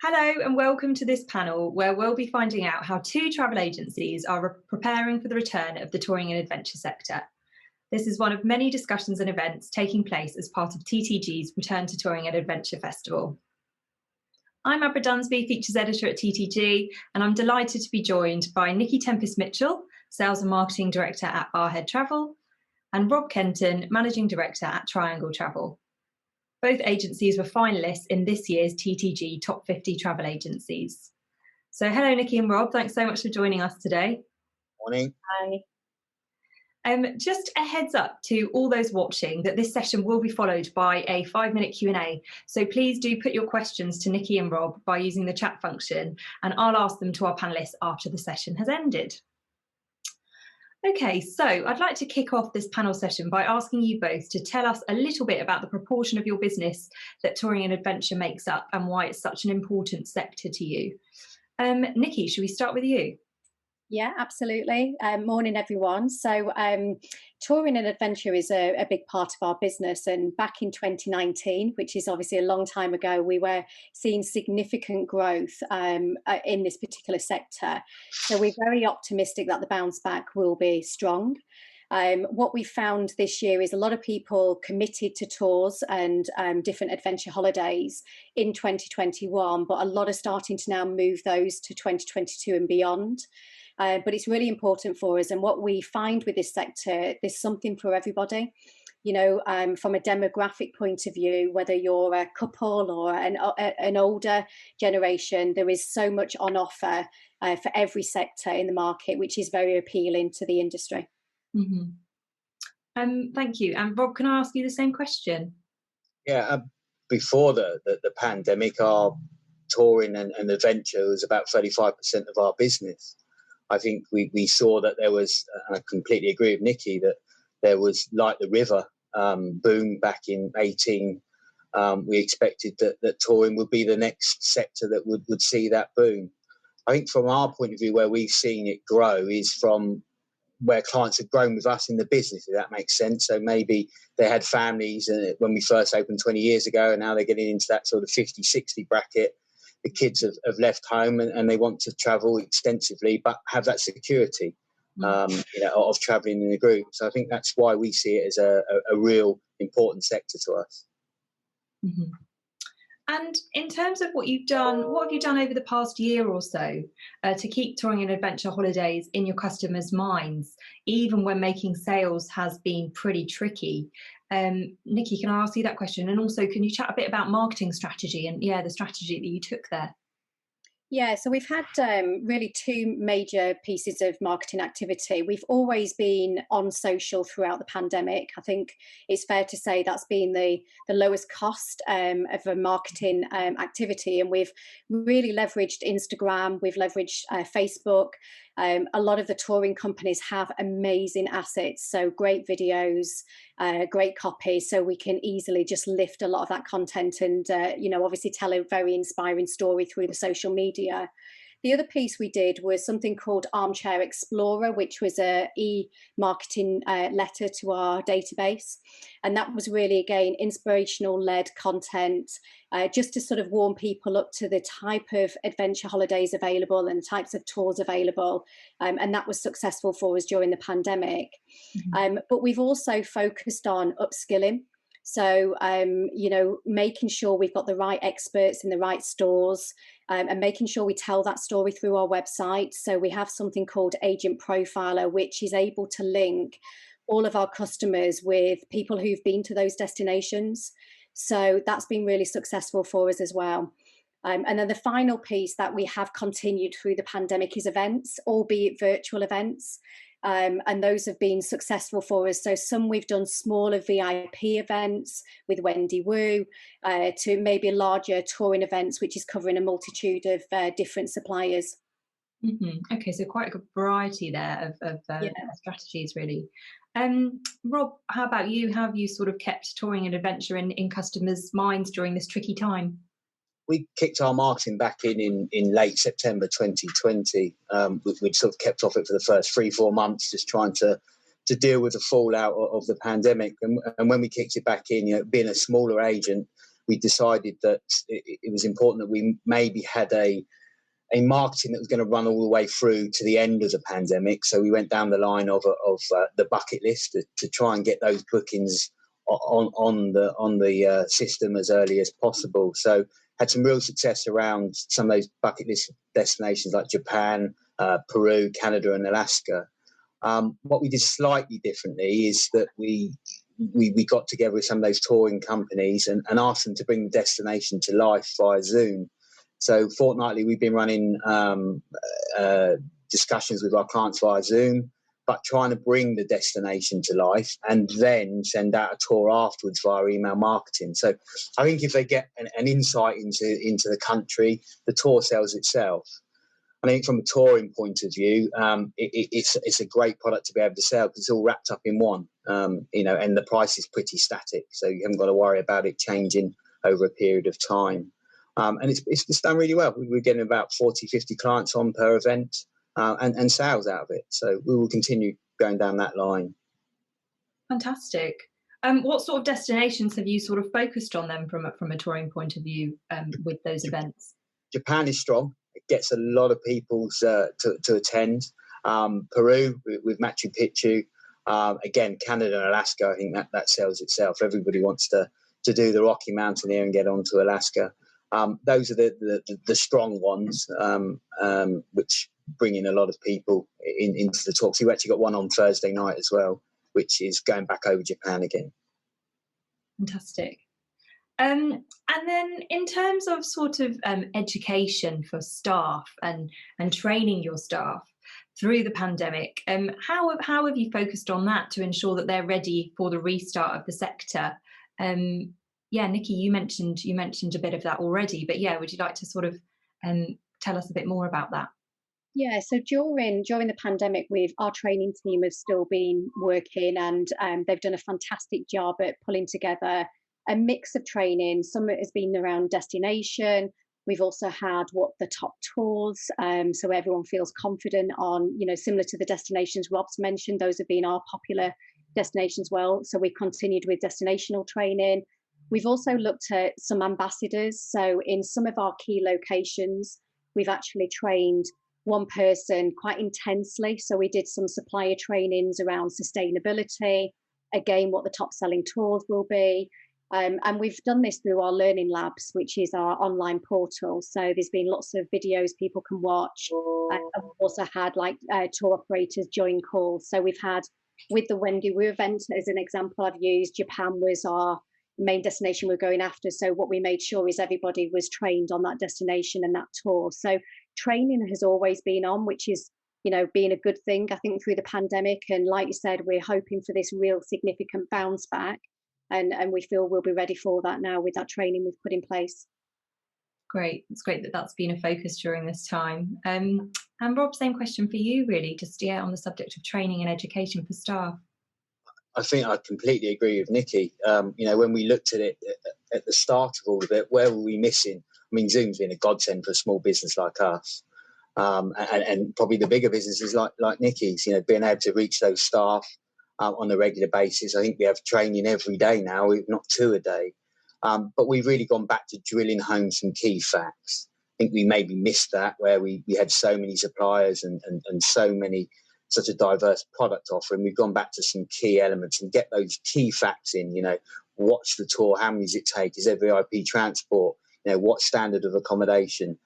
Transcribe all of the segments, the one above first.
Hello and welcome to this panel where we'll be finding out how two travel agencies are preparing for the return of the touring and adventure sector. This is one of many discussions and events taking place as part of TTG's Return to Touring and Adventure Festival. I'm Abra Dunsby, Features Editor at TTG, and I'm delighted to be joined by Nikki Tempest-Mitchell, Sales and Marketing Director at Barhead Travel, and Rob Kenton, Managing Director at Triangle Travel. Both agencies were finalists in this year's TTG Top 50 Travel Agencies. So hello, Nikki and Rob. Thanks so much for joining us today. Morning. Hi. Just a heads up to all those watching that this session will be followed by a 5-minute Q&A. So please do put your questions to Nikki and Rob by using the chat function, and I'll ask them to our panelists after the session has ended. Okay, so I'd like to kick off this panel session by asking you both to tell us a little bit about the proportion of your business that touring and adventure makes up and why it's such an important sector to you. Nikki, should we start with you? Yeah, absolutely. Morning, everyone. So touring and adventure is a big part of our business. And back in 2019, which is obviously a long time ago, we were seeing significant growth in this particular sector. So we're very optimistic that the bounce back will be strong. What we found this year is a lot of people committed to tours and different adventure holidays in 2021, but a lot are starting to now move those to 2022 and beyond. But it's really important for us. And what we find with this sector, there's something for everybody. You know, from a demographic point of view, whether you're a couple or an older generation, there is so much on offer for every sector in the market, which is very appealing to the industry. Mm-hmm. Thank you. And Rob, can I ask you the same question? Yeah, before the pandemic, our touring and adventure was about 35% of our business. I think we saw that there was, and I completely agree with Nikki, that there was, like the river boom back in 18. We expected that touring would be the next sector that would see that boom. I think from our point of view, where we've seen it grow is from where clients have grown with us in the business, if that makes sense. So maybe they had families when we first opened 20 years ago, and now they're getting into that sort of 50, 60 bracket. The kids have left home and they want to travel extensively, but have that security of travelling in a group. So I think that's why we see it as a real important sector to us. Mm-hmm. And in terms of what have you done over the past year or so to keep touring and adventure holidays in your customers' minds, even when making sales has been pretty tricky? Nikki, can I ask you that question? And also, can you chat a bit about marketing strategy and the strategy that you took there? Yeah, so we've had really two major pieces of marketing activity. We've always been on social throughout the pandemic. I think it's fair to say that's been the lowest cost of a marketing activity. And we've really leveraged Instagram, we've leveraged Facebook. A lot of the touring companies have amazing assets, so great videos, great copy, so we can easily just lift a lot of that content and, obviously tell a very inspiring story through the social media. The other piece we did was something called Armchair Explorer, which was a e-marketing letter to our database. And that was really, again, inspirational-led content, just to sort of warm people up to the type of adventure holidays available and the types of tours available. And that was successful for us during the pandemic. Mm-hmm. But we've also focused on upskilling. So, making sure we've got the right experts in the right stores and making sure we tell that story through our website. So we have something called Agent Profiler, which is able to link all of our customers with people who've been to those destinations. So that's been really successful for us as well. And then the final piece that we have continued through the pandemic is events, albeit virtual events. And those have been successful for us. So some we've done smaller VIP events with Wendy Wu to maybe larger touring events, which is covering a multitude of different suppliers. Mm-hmm. Okay, so quite a good variety there of strategies, really. Rob, how about you? How have you sort of kept touring and adventure in customers' minds during this tricky time? We kicked our marketing back in late September 2020. We'd sort of kept off it for the first 3-4 months, just trying to deal with the fallout of the pandemic. And when we kicked it back in, being a smaller agent, we decided that it was important that we maybe had a marketing that was going to run all the way through to the end of the pandemic. So we went down the line of the bucket list to try and get those bookings on the system as early as possible. So had some real success around some of those bucket list destinations like Japan, Peru, Canada, and Alaska. What we did slightly differently is that we got together with some of those touring companies and asked them to bring the destination to life via Zoom. So fortnightly, we've been running discussions with our clients via Zoom, but trying to bring the destination to life and then send out a tour afterwards via email marketing. So I think if they get an insight into the country, the tour sells itself. I think from a touring point of view, it's a great product to be able to sell because it's all wrapped up in one, and the price is pretty static. So you haven't got to worry about it changing over a period of time. And it's done really well. We're getting about 40, 50 clients on per event and sales out of it. So we will continue going down that line. Fantastic. What sort of destinations have you sort of focused on then from a touring point of view with those events? Japan is strong. It gets a lot of people to attend. Peru with Machu Picchu. Again, Canada and Alaska, I think that sells itself. Everybody wants to do the Rocky Mountaineer and get onto Alaska. Those are the strong ones, which bring in a lot of people into the talks. We've actually got one on Thursday night as well, which is going back over Japan again. Fantastic. And then in terms of sort of education for staff and training your staff through the pandemic, how have you focused on that to ensure that they're ready for the restart of the sector? Yeah, Nikki, you mentioned a bit of that already, but yeah, would you like to sort of tell us a bit more about that? Yeah, so during the pandemic, our training team has still been working, and they've done a fantastic job at pulling together a mix of training. Some of it has been around destination. We've also had what the top tours, so everyone feels confident on, similar to the destinations Rob's mentioned. Those have been our popular destinations well. So we continued with destinational training. We've also looked at some ambassadors. So in some of our key locations, we've actually trained one person quite intensely. So we did some supplier trainings around sustainability, again, what the top selling tours will be. And we've done this through our Learning Labs, which is our online portal. So there's been lots of videos people can watch. I've also had tour operators join calls. So we've had, with the Wendy Wu event as an example I've used, Japan was our main destination we're going after. So what we made sure is everybody was trained on that destination and that tour. So training has always been on, which is, being a good thing, I think, through the pandemic. And like you said, we're hoping for this real significant bounce back. And we feel we'll be ready for that now with that training we've put in place. Great. It's great that that's been a focus during this time. And Rob, same question for you, really, just on the subject of training and education for staff. I think I completely agree with Nikki. When we looked at it at the start of all of it, where were we missing? I mean, Zoom's been a godsend for a small business like us. And probably the bigger businesses like Nikki's, being able to reach those staff on a regular basis. I think we have training every day now, if not 2 a day. But we've really gone back to drilling home some key facts. I think we maybe missed that, where we had so many suppliers and such a diverse product offering. We've gone back to some key elements and get those key facts in, what's the tour, how many does it take, is there VIP transport, what standard of accommodation.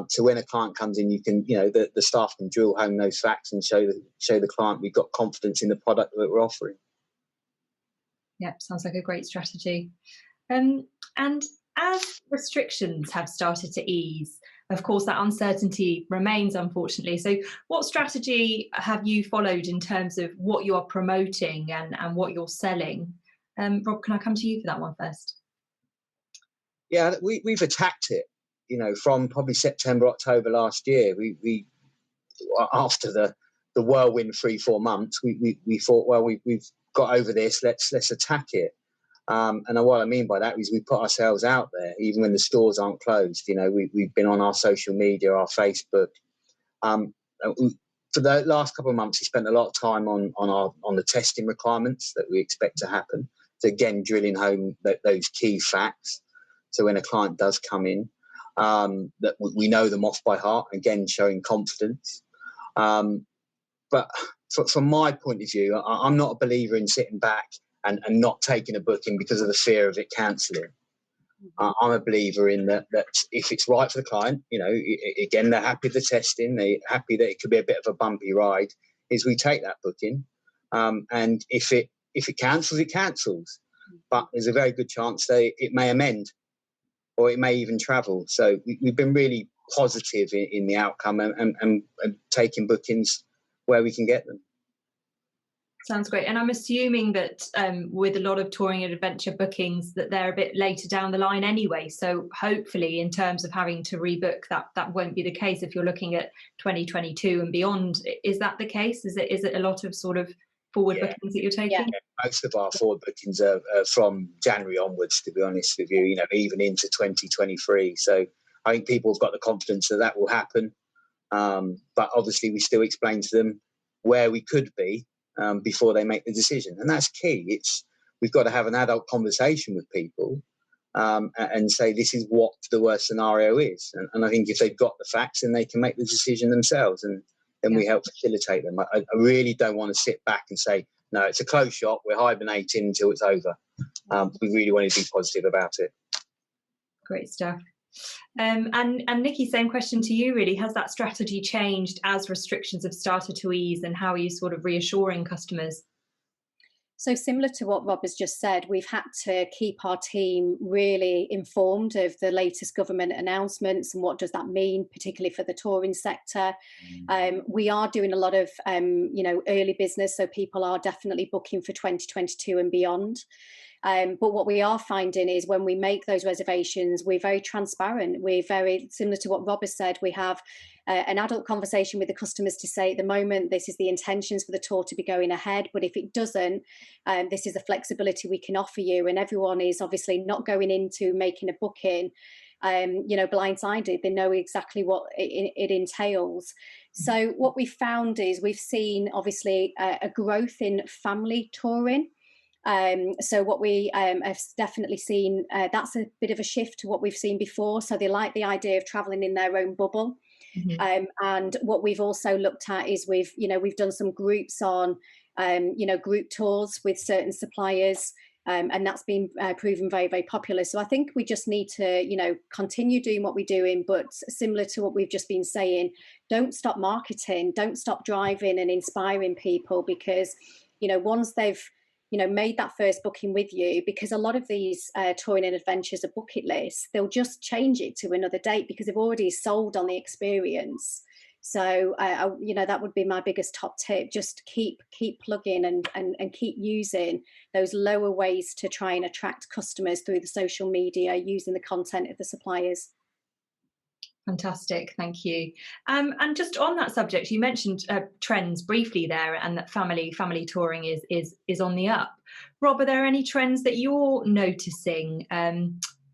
So when a client comes in, you can, the staff can drill home those facts and show the client we've got confidence in the product that we're offering. Yeah, sounds like a great strategy. And as restrictions have started to ease, of course, that uncertainty remains, unfortunately. So what strategy have you followed in terms of what you're promoting and what you're selling? Rob, can I come to you for that one first? Yeah, we've attacked it, from probably September, October last year. We after the whirlwind 3-4 months, we thought, well, we've got over this, let's attack it. And what I mean by that is we put ourselves out there, even when the stores aren't closed. We've been on our social media, our Facebook. For the last couple of months, we spent a lot of time on the testing requirements that we expect to happen. So again, drilling home those key facts. So when a client does come in, that we know them off by heart, again, showing confidence. But from my point of view, I'm not a believer in sitting back and not taking a booking because of the fear of it cancelling. I'm a believer in that if it's right for the client, again, they're happy with the testing, they're happy that it could be a bit of a bumpy ride, is we take that booking. And if it cancels, it cancels. But there's a very good chance it may amend, or it may even travel. So we've been really positive in the outcome and taking bookings where we can get them. Sounds great. And I'm assuming that with a lot of touring and adventure bookings that they're a bit later down the line anyway. So hopefully in terms of having to rebook, that won't be the case if you're looking at 2022 and beyond. Is that the case? Is it a lot of sort of forward bookings that you're taking? Yeah. Most of our forward bookings are from January onwards, to be honest with you, even into 2023. So I think people have got the confidence that will happen. But obviously we still explain to them where we could be before they make the decision. And that's key. We've got to have an adult conversation with people and say, this is what the worst scenario is. And I think if they've got the facts, then they can make the decision themselves. And then we help facilitate them. I really don't want to sit back and say, no, it's a closed shop, we're hibernating until it's over. We really want to be positive about it. Great stuff. And Nikki, same question to you really. Has that strategy changed as restrictions have started to ease, and how are you sort of reassuring customers? So similar to what Rob has just said, we've had to keep our team really informed of the latest government announcements and what does that mean, particularly for the touring sector. We are doing a lot of, early business, so people are definitely booking for 2022 and beyond. But what we are finding is when we make those reservations, we're very transparent. We're very similar to what Rob has said. We have an adult conversation with the customers to say, at the moment, this is the intentions for the tour to be going ahead. But if it doesn't, this is the flexibility we can offer you. And everyone is obviously not going into making a booking, blindsided. They know exactly what it entails. So what we found is we've seen obviously a growth in family touring. So what we have definitely seen, that's a bit of a shift to what we've seen before. So they like the idea of traveling in their own bubble. Mm-hmm. And what we've also looked at is we've done some groups on, group tours with certain suppliers. And that's been proven very, very popular. So I think we just need to, continue doing what we're doing, but similar to what we've just been saying, don't stop marketing, don't stop driving and inspiring people, because, once they've, made that first booking with you, because a lot of these touring and adventures are bucket lists, they'll just change it to another date because they've already sold on the experience. So, that would be my biggest top tip. Just keep plugging and keep using those lower ways to try and attract customers through the social media, using the content of the suppliers. Fantastic, thank you. And just on that subject, you mentioned trends briefly there, and that family touring is on the up. Rob, are there any trends that you're noticing,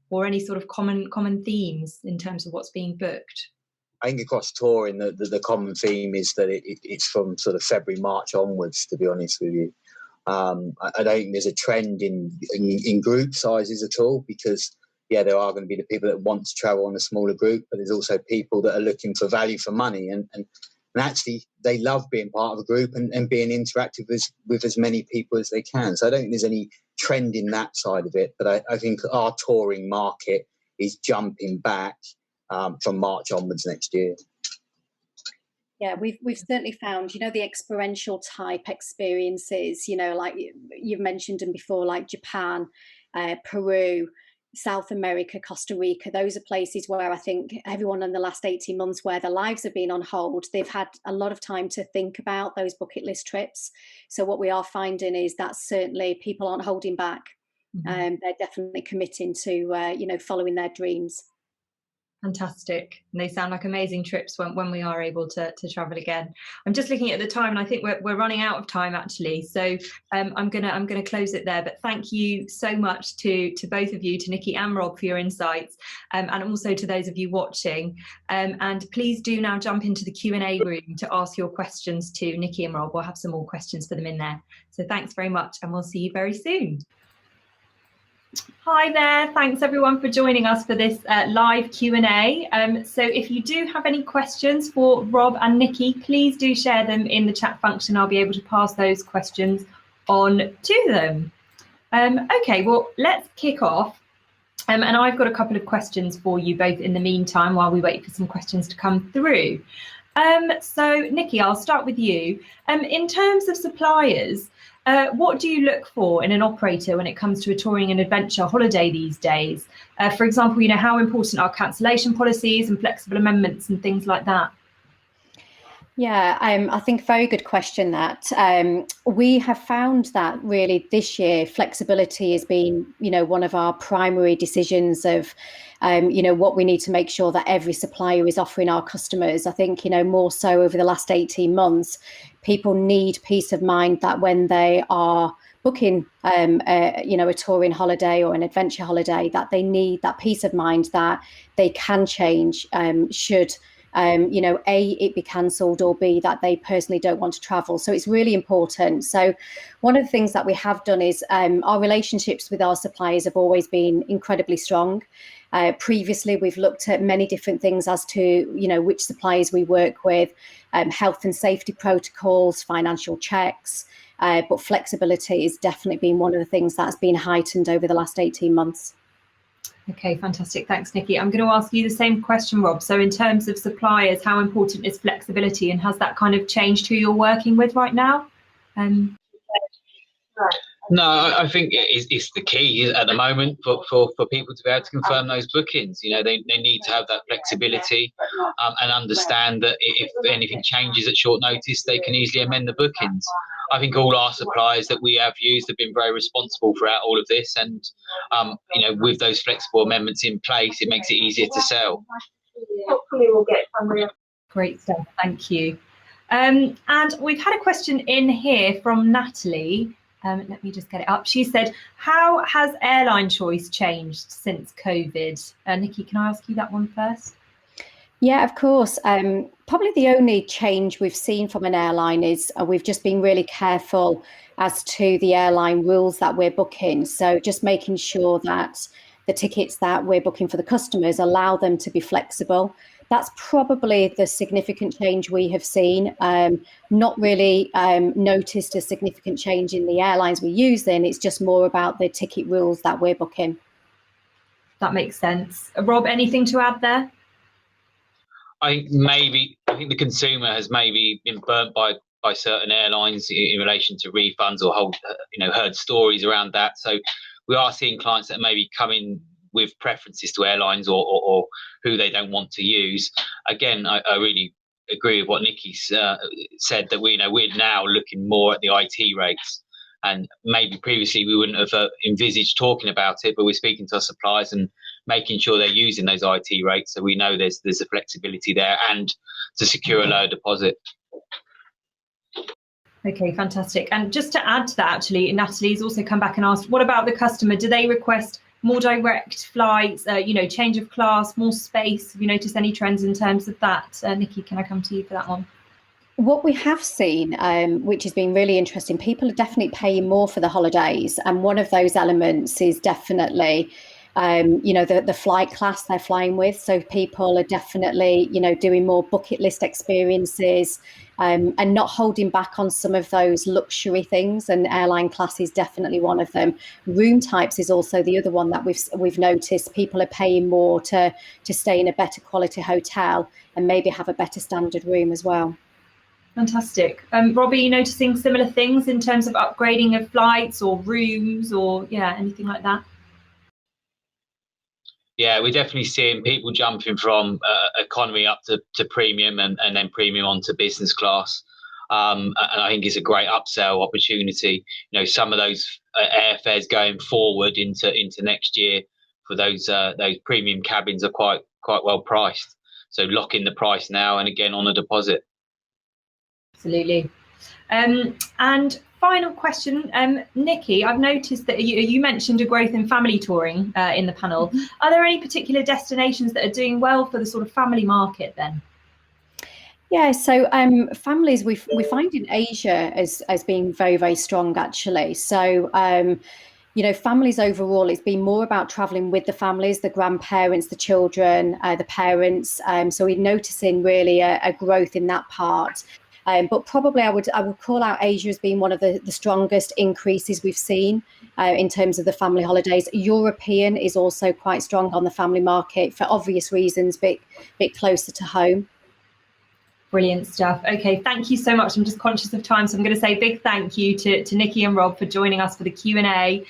or any sort of common themes in terms of what's being booked? I think across touring, the common theme is that it's from sort of February, March onwards, to be honest with you. I don't think there's a trend in group sizes at all, because there are going to be the people that want to travel on a smaller group, but there's also people that are looking for value for money, and actually they love being part of a group and being interactive with as many people as they can. So I don't think there's any trend in that side of it, but I think our touring market is jumping back from March onwards next year. Yeah, we've certainly found, the experiential type experiences, like you've mentioned them before, like Japan, Peru, South America, Costa Rica. Those are places where I think everyone in the last 18 months where their lives have been on hold, they've had a lot of time to think about those bucket list trips. So what we are finding is that certainly people aren't holding back. Mm-hmm. They're definitely committing to, following their dreams. Fantastic. And they sound like amazing trips when we are able to travel again. I'm just looking at the time, and I think we're running out of time actually. So I'm gonna close it there. But thank you so much to both of you, to Nikki and Rob, for your insights, and also to those of you watching. And please do now jump into the Q&A room to ask your questions to Nikki and Rob. We'll have some more questions for them in there. So thanks very much, and we'll see you very soon. Hi there, thanks everyone for joining us for this live Q&A. So if you do have any questions for Rob and Nikki, please do share them in the chat function. I'll be able to pass those questions on to them. Okay, well, let's kick off. And I've got a couple of questions for you both in the meantime while we wait for some questions to come through. So Nikki, I'll start with you. In terms of suppliers, what do you look for in an operator when it comes to a touring and adventure holiday these days? For example, how important are cancellation policies and flexible amendments and things like that? Yeah, I think very good question that. We have found that really this year flexibility has been, one of our primary decisions of, what we need to make sure that every supplier is offering our customers. I think, more so over the last 18 months, people need peace of mind that when they are booking, a touring holiday or an adventure holiday, that they need that peace of mind that they can change should A, it be cancelled, or B, that they personally don't want to travel. So it's really important. So one of the things that we have done is our relationships with our suppliers have always been incredibly strong. Previously, we've looked at many different things as to, which suppliers we work with, health and safety protocols, financial checks, but flexibility has definitely been one of the things that's been heightened over the last 18 months. Okay, fantastic. Thanks, Nikki. I'm going to ask you the same question, Rob. So in terms of suppliers, how important is flexibility, and has that kind of changed who you're working with right now? No, I think it's the key at the moment for people to be able to confirm those bookings. They need to have that flexibility and understand that if anything changes at short notice, they can easily amend the bookings. I think all our suppliers that we have used have been very responsible throughout all of this, and with those flexible amendments in place, it makes it easier to sell. Hopefully, we'll get somewhere. Great stuff. Thank you. And we've had a question in here from Natalie. Let me just get it up. She said, how has airline choice changed since COVID? Nikki, can I ask you that one first? Yeah, of course. Probably the only change we've seen from an airline is we've just been really careful as to the airline rules that we're booking. So just making sure that the tickets that we're booking for the customers allow them to be flexible. That's probably the significant change we have seen. Not really noticed a significant change in the airlines we're using. It's just more about the ticket rules that we're booking. That makes sense. Rob, anything to add there? I think the consumer has maybe been burnt by certain airlines in relation to refunds or heard stories around that. So we are seeing clients that maybe come in with preferences to airlines or who they don't want to use. Again, I really agree with what Nikki said, that we're now looking more at the IT rates. And maybe previously we wouldn't have envisaged talking about it, but we're speaking to our suppliers and making sure they're using those IT rates, so we know there's a flexibility there and to secure a lower deposit. Okay, fantastic. And just to add to that, actually, Natalie's also come back and asked, what about the customer? Do they request more direct flights, change of class, more space? Have you noticed any trends in terms of that? Nikki, can I come to you for that one? What we have seen, which has been really interesting, people are definitely paying more for the holidays. And one of those elements is definitely, the flight class they're flying with. So people are definitely, doing more bucket list experiences and not holding back on some of those luxury things. And airline class is definitely one of them. Room types is also the other one that we've noticed. People are paying more to stay in a better quality hotel and maybe have a better standard room as well. Fantastic. Rob, are you noticing similar things in terms of upgrading of flights or rooms or anything like that? Yeah, we're definitely seeing people jumping from economy up to premium and then premium onto business class. And I think it's a great upsell opportunity. Some of those airfares going forward into next year for those premium cabins are quite well priced. So lock in the price now and again on a deposit. Absolutely. And final question, Nikki, I've noticed that you mentioned a growth in family touring in the panel. Mm-hmm. Are there any particular destinations that are doing well for the sort of family market then? Yeah, so families we find in Asia as being very, very strong actually. So you know, families overall, it's been more about traveling with the families, the grandparents, the children, the parents. So we're noticing really a growth in that part. But probably I would call out Asia as being one of the strongest increases we've seen in terms of the family holidays. European is also quite strong on the family market for obvious reasons, but bit closer to home. Brilliant stuff. Okay, thank you so much. I'm just conscious of time, so I'm going to say a big thank you to Nikki and Rob for joining us for the Q&A.